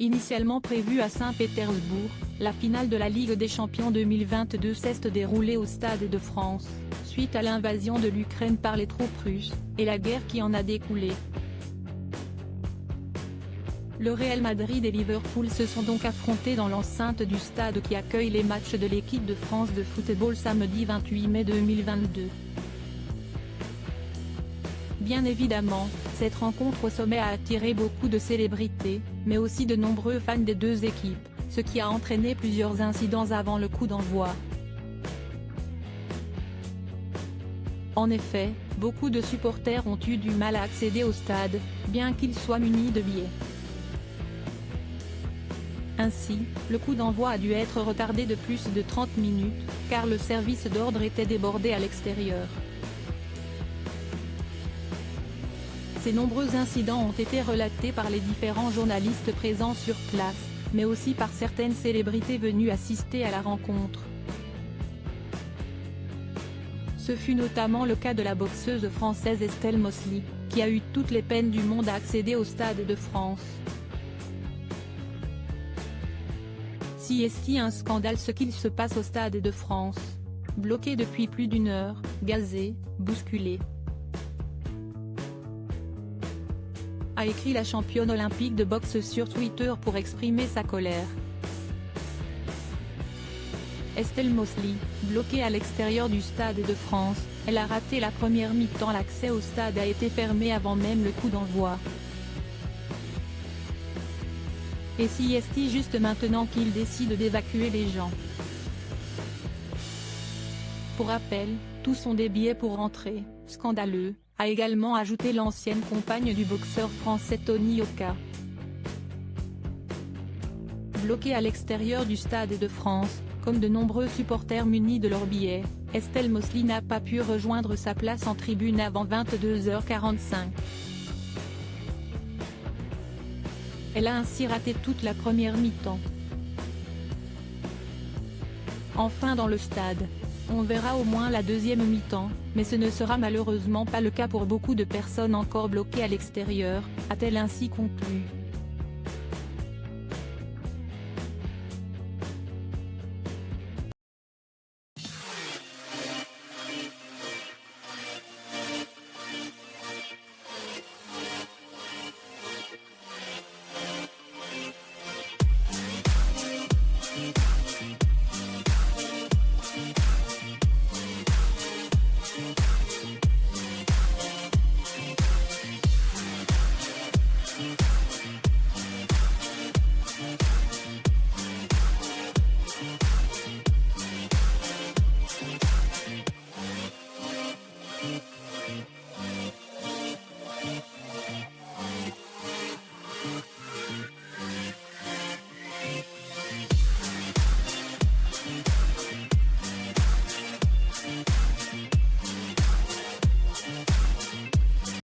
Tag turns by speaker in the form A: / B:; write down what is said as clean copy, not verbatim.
A: Initialement prévue à Saint-Pétersbourg, la finale de la Ligue des Champions 2022 s'est déroulée au Stade de France, suite à l'invasion de l'Ukraine par les troupes russes, et la guerre qui en a découlé. Le Real Madrid et Liverpool se sont donc affrontés dans l'enceinte du stade qui accueille les matchs de l'équipe de France de football samedi 28 mai 2022. Bien évidemment, cette rencontre au sommet a attiré beaucoup de célébrités, mais aussi de nombreux fans des deux équipes, ce qui a entraîné plusieurs incidents avant le coup d'envoi. En effet, beaucoup de supporters ont eu du mal à accéder au stade, bien qu'ils soient munis de billets. Ainsi, le coup d'envoi a dû être retardé de plus de 30 minutes, car le service d'ordre était débordé à l'extérieur. Ces nombreux incidents ont été relatés par les différents journalistes présents sur place, mais aussi par certaines célébrités venues assister à la rencontre. Ce fut notamment le cas de la boxeuse française Estelle Mosley, qui a eu toutes les peines du monde à accéder au Stade de France. Si est-il un scandale ce qu'il se passe au Stade de France? Bloqué depuis plus d'une heure, gazé, bousculé. A écrit la championne olympique de boxe sur Twitter pour exprimer sa colère. Estelle Mosley, bloquée à l'extérieur du Stade de France, elle a raté la première mi-temps. L'accès au stade a été fermé avant même le coup d'envoi. Et si est-il juste maintenant qu'il décide d'évacuer les gens? Pour rappel, tous ont des billets pour rentrer, scandaleux, a également ajouté l'ancienne compagne du boxeur français Tony Yoka. Bloquée à l'extérieur du Stade de France, comme de nombreux supporters munis de leurs billets, Estelle Mosley n'a pas pu rejoindre sa place en tribune avant 22h45. Elle a ainsi raté toute la première mi-temps. Enfin dans le stade, on verra au moins la deuxième mi-temps, mais ce ne sera malheureusement pas le cas pour beaucoup de personnes encore bloquées à l'extérieur, a-t-elle ainsi conclu.